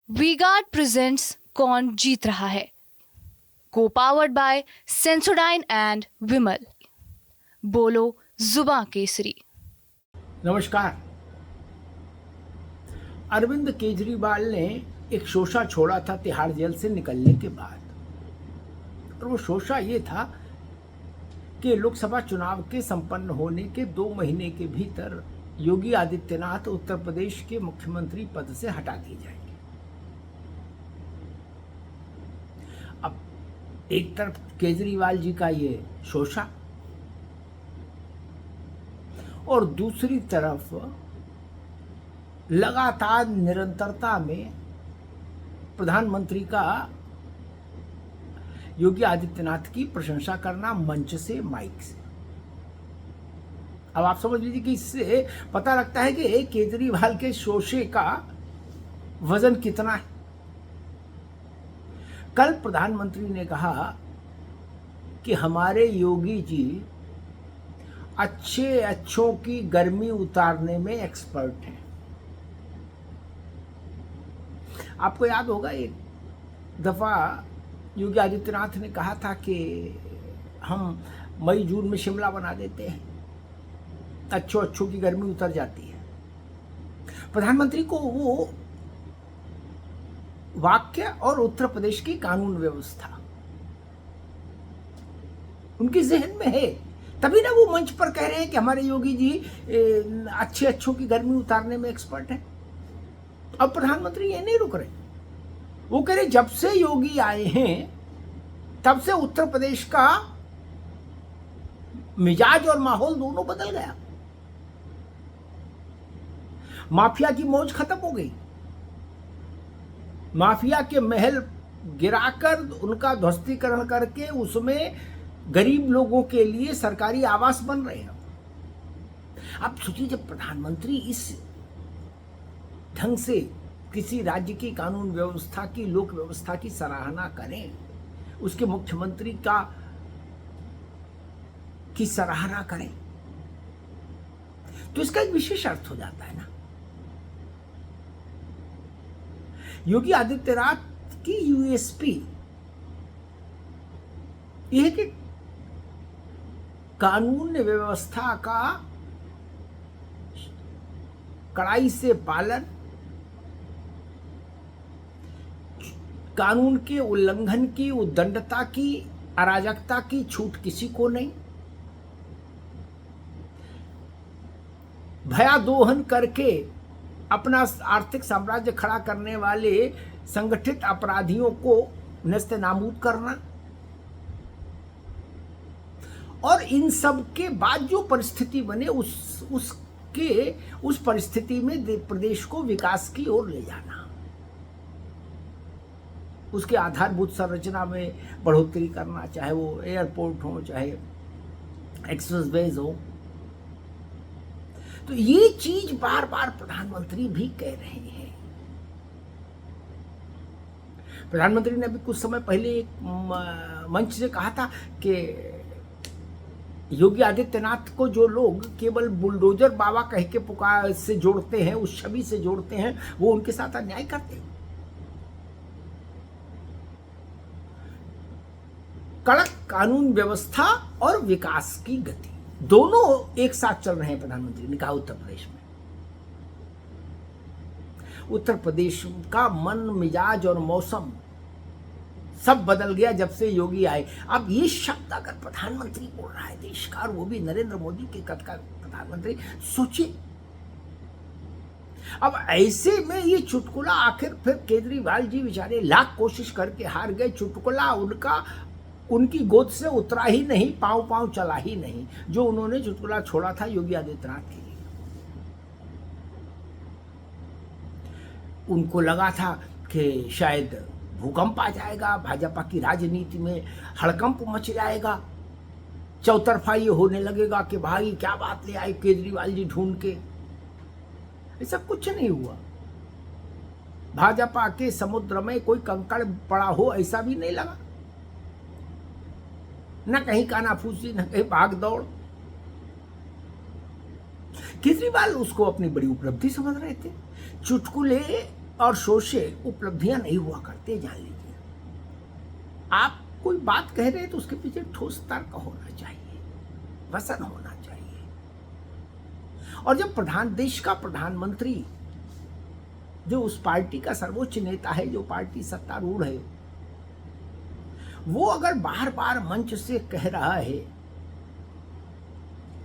V-Guard presents कौन जीत रहा है, को पावर्ड बाय सेंसोडाइन एंड विमल। बोलो जुबां केसरी। नमस्कार। अरविंद केजरीवाल ने एक शोषा छोड़ा था तिहाड़ जेल से निकलने के बाद, और वो शोषा ये था कि लोकसभा चुनाव के संपन्न होने के 2 महीने के भीतर योगी आदित्यनाथ उत्तर प्रदेश के मुख्यमंत्री पद से हटा दिए जाएंगे। अब एक तरफ केजरीवाल जी का ये शोषा और दूसरी तरफ लगातार निरंतरता में प्रधानमंत्री का योगी आदित्यनाथ की प्रशंसा करना मंच से, माइक से। अब आप समझ लीजिए कि इससे पता लगता है कि केजरीवाल के शोषे का वजन कितना है। कल प्रधानमंत्री ने कहा कि हमारे योगी जी अच्छों की गर्मी उतारने में एक्सपर्ट हैं। आपको याद होगा एक दफा योगी आदित्यनाथ ने कहा था कि हम मई जून में शिमला बना देते हैं, अच्छों की गर्मी उतर जाती है। प्रधानमंत्री को वो वाक्य और उत्तर प्रदेश की कानून व्यवस्था उनके जहन में है, तभी ना वो मंच पर कह रहे हैं कि हमारे योगी जी अच्छों की गर्मी उतारने में एक्सपर्ट है। अब प्रधानमंत्री ये नहीं रुक रहे, वो कह रहे जब से योगी आए हैं तब से उत्तर प्रदेश का मिजाज और माहौल दोनों बदल गया। माफिया की मौज खत्म हो गई, माफिया के महल गिराकर उनका ध्वस्तीकरण करके उसमें गरीब लोगों के लिए सरकारी आवास बन रहे हैं। अब सोचिए, जब प्रधानमंत्री इस ढंग से किसी राज्य की कानून व्यवस्था की, लोक व्यवस्था की सराहना करें, उसके मुख्यमंत्री की सराहना करें, तो इसका एक विशेष अर्थ हो जाता है ना। योगी आदित्यनाथ की यूएसपी यह है कि कानून व्यवस्था का कड़ाई से पालन, कानून के उल्लंघन की, उद्दंडता की, अराजकता की छूट किसी को नहीं। भयादोहन करके अपना आर्थिक साम्राज्य खड़ा करने वाले संगठित अपराधियों को नेस्तनाबूद करना, और इन सब के बाद जो परिस्थिति बने उस परिस्थिति में प्रदेश को विकास की ओर ले जाना, उसके आधारभूत संरचना में बढ़ोतरी करना, चाहे वो एयरपोर्ट हो, चाहे एक्सप्रेसवेज हो। तो ये चीज बार बार प्रधानमंत्री भी कह रहे हैं। प्रधानमंत्री ने अभी कुछ समय पहले एक मंच से कहा था कि योगी आदित्यनाथ को जो लोग केवल बुलडोजर बाबा कह के पुकार से जोड़ते हैं, उस छवि से जोड़ते हैं, वो उनके साथ अन्याय करते हैं। कड़क कानून व्यवस्था और विकास की गति दोनों एक साथ चल रहे हैं, प्रधानमंत्री ने कहा। उत्तर प्रदेश में, उत्तर प्रदेश का मन, मिजाज और मौसम सब बदल गया जब से योगी आए। अब ये शब्द अगर प्रधानमंत्री बोल रहा है देश का, और वो भी नरेंद्र मोदी के कद का प्रधानमंत्री, सोचिए। अब ऐसे में ये चुटकुला आखिर फिर केजरीवाल जी बेचारे लाख कोशिश करके हार गए। चुटकुला उनकी गोद से उतरा ही नहीं, पांव चला ही नहीं, जो उन्होंने चुटकुला छोड़ा था योगी आदित्यनाथ के लिए। उनको लगा था कि शायद भूकंप आ जाएगा, भाजपा की राजनीति में हड़कंप मच जाएगा, चौतरफा ये होने लगेगा कि भाई क्या बात ले आए केजरीवाल जी ढूंढ के। ऐसा कुछ नहीं हुआ। भाजपा के समुद्र में कोई कंकड़ पड़ा हो ऐसा भी नहीं लगा, न कहीं कानाफूसी, न कहीं भाग दौड़। केजरीवाल उसको अपनी बड़ी उपलब्धि समझ रहे थे। चुटकुले और शोषे उपलब्धियां नहीं हुआ करते, जान लीजिए। आप कोई बात कह रहे हैं तो उसके पीछे ठोस तर्क होना चाहिए, वसन होना चाहिए। और जब देश का प्रधानमंत्री, जो उस पार्टी का सर्वोच्च नेता है, जो पार्टी सत्तारूढ़ है, वो अगर बार बार मंच से कह रहा है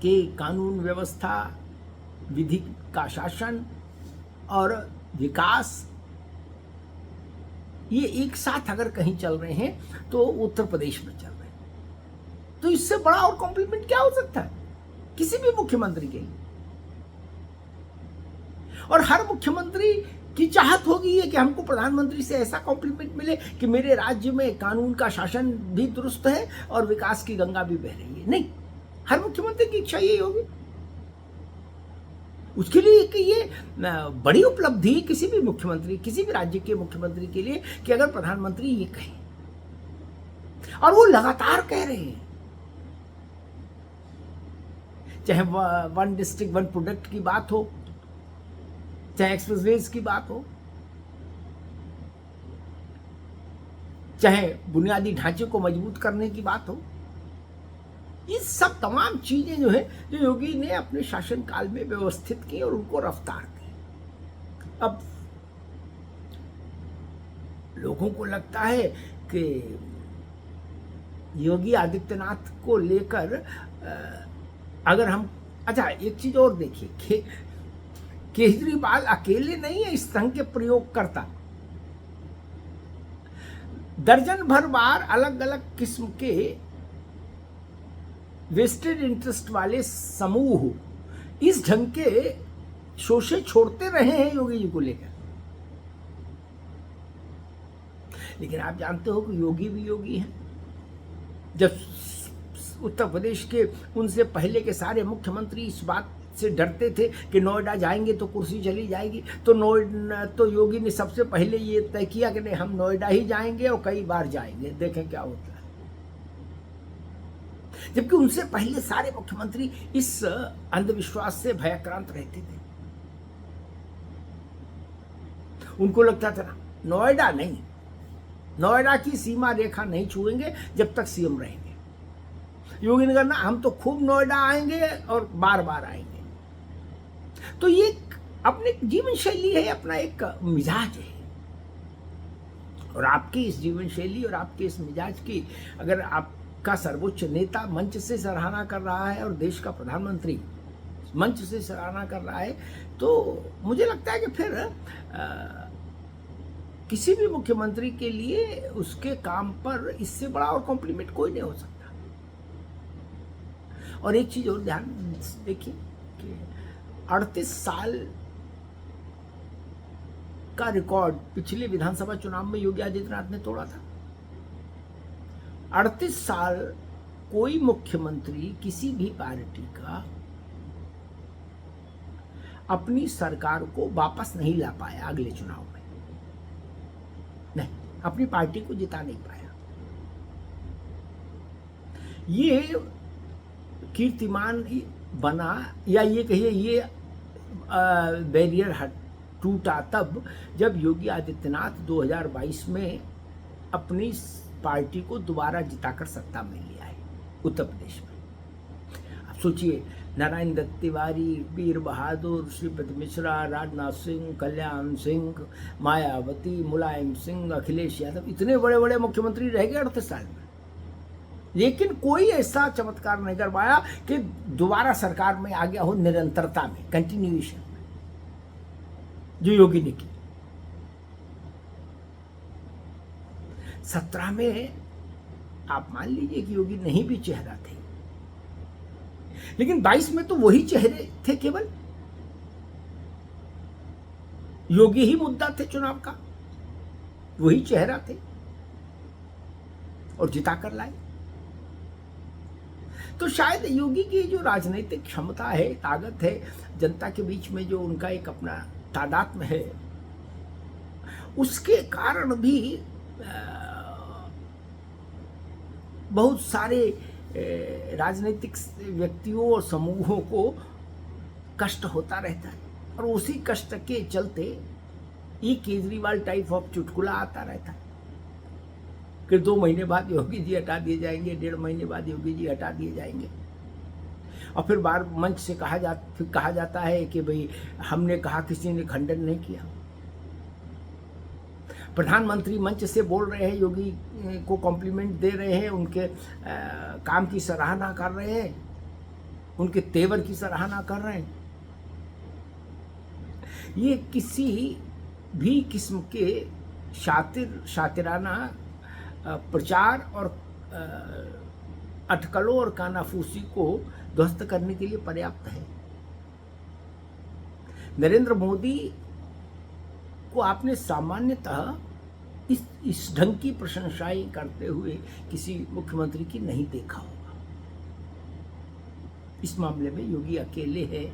कि कानून व्यवस्था, विधि का शासन और विकास ये एक साथ अगर कहीं चल रहे हैं तो उत्तर प्रदेश में चल रहे हैं, तो इससे बड़ा और कॉम्प्लीमेंट क्या हो सकता है किसी भी मुख्यमंत्री के लिए। और हर मुख्यमंत्री की चाहत होगी ये कि हमको प्रधानमंत्री से ऐसा कॉम्प्लीमेंट मिले कि मेरे राज्य में कानून का शासन भी दुरुस्त है और विकास की गंगा भी बह रही है। नहीं, हर मुख्यमंत्री की इच्छा यही होगी। उसके लिए कि ये बड़ी उपलब्धि है किसी भी मुख्यमंत्री, किसी भी राज्य के मुख्यमंत्री के लिए कि अगर प्रधानमंत्री ये कहे, और वो लगातार कह रहे हैं, चाहे वन डिस्ट्रिक्ट वन प्रोडक्ट की बात हो, चाहे एक्सप्रेसवेज की बात हो, चाहे बुनियादी ढांचे को मजबूत करने की बात हो, ये सब तमाम चीजें जो है, जो योगी ने अपने शासनकाल में व्यवस्थित की और उनको रफ्तार दी। अब लोगों को लगता है कि योगी आदित्यनाथ को लेकर अगर हम, अच्छा एक चीज और देखिए, केजरीवाल अकेले नहीं है इस ढंग के प्रयोग करता। दर्जन भर बार अलग अलग किस्म के वेस्टेड इंटरेस्ट वाले समूह इस ढंग के शोषे छोड़ते रहे हैं योगी जी को लेकर। लेकिन आप जानते हो कि योगी भी योगी हैं। जब उत्तर प्रदेश के उनसे पहले के सारे मुख्यमंत्री इस बात से डरते थे कि नोएडा जाएंगे तो कुर्सी चली जाएगी, तो योगी ने सबसे पहले ये तय किया कि नहीं, हम नोएडा ही जाएंगे और कई बार जाएंगे, देखें क्या होता है। जबकि उनसे पहले सारे मुख्यमंत्री इस अंधविश्वास से भयाक्रांत रहते थे। उनको लगता था नोएडा नहीं, नोएडा की सीमा रेखा नहीं छुएंगे जब तक सीएम रहेंगे। योगी ने कहा हम तो खूब नोएडा आएंगे और बार बार आएंगे। तो ये अपनी जीवन शैली है, अपना एक मिजाज है। और आपकी इस जीवन शैली और आपके इस मिजाज की अगर आपका सर्वोच्च नेता मंच से सराहना कर रहा है और देश का प्रधानमंत्री मंच से सराहना कर रहा है, तो मुझे लगता है कि फिर किसी भी मुख्यमंत्री के लिए उसके काम पर इससे बड़ा और कॉम्प्लीमेंट कोई नहीं हो सकता। और एक चीज और ध्यान देखिए कि 38 साल का रिकॉर्ड पिछले विधानसभा चुनाव में योगी आदित्यनाथ ने तोड़ा था। 38 साल कोई मुख्यमंत्री किसी भी पार्टी का अपनी सरकार को वापस नहीं ला पाया। अगले चुनाव में नहीं, अपनी पार्टी को जिता नहीं पाया। ये कीर्तिमान बना, या ये कहिए ये बैरियर टूटा तब जब योगी आदित्यनाथ 2022 में अपनी पार्टी को दोबारा जिताकर सत्ता में ले आए उत्तर प्रदेश में। अब सोचिए, नारायण दत्त तिवारी, वीर बहादुर, श्रीपद मिश्रा, राजनाथ सिंह, कल्याण सिंह, मायावती, मुलायम सिंह, अखिलेश यादव, इतने बड़े बड़े मुख्यमंत्री रह गए 38 साल में, लेकिन कोई ऐसा चमत्कार नहीं कर पाया कि दोबारा सरकार में आ गया हो निरंतरता में, कंटिन्यूएशन में, जो योगी ने की। 17 में आप मान लीजिए कि योगी नहीं भी चेहरा थे, लेकिन 22 में तो वही चेहरे थे, केवल योगी ही मुद्दा थे चुनाव का, वही चेहरा थे और जिता कर लाए। तो शायद योगी की जो राजनीतिक क्षमता है, ताकत है, जनता के बीच में जो उनका एक अपना तादात्म्य है, उसके कारण भी बहुत सारे राजनीतिक व्यक्तियों और समूहों को कष्ट होता रहता है। और उसी कष्ट के चलते ये केजरीवाल टाइप ऑफ चुटकुला आता रहता है। फिर 2 महीने बाद योगी जी हटा दिए जाएंगे, 1.5 महीने बाद योगी जी हटा दिए जाएंगे, और फिर बार मंच से कहा जाता है कि भाई हमने कहा, किसी ने खंडन नहीं किया। प्रधानमंत्री मंच से बोल रहे हैं, योगी को कॉम्प्लीमेंट दे रहे हैं, उनके काम की सराहना कर रहे हैं, उनके तेवर की सराहना कर रहे हैं। ये किसी भी किस्म के शातिराना प्रचार और अटकलों और कानाफूसी को ध्वस्त करने के लिए पर्याप्त है। नरेंद्र मोदी को आपने सामान्यतः इस ढंग की प्रशंसाएं करते हुए किसी मुख्यमंत्री की नहीं देखा होगा। इस मामले में योगी अकेले हैं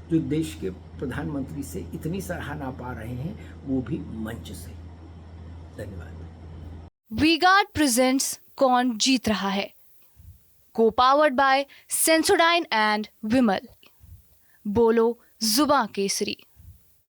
जो देश के प्रधानमंत्री से इतनी सराहना पा रहे हैं, वो भी मंच से। धन्यवाद। वी-गार्ड प्रेजेंट्स कौन जीत रहा है, को पावर्ड बाय सेंसोडाइन एंड विमल। बोलो जुबां केसरी।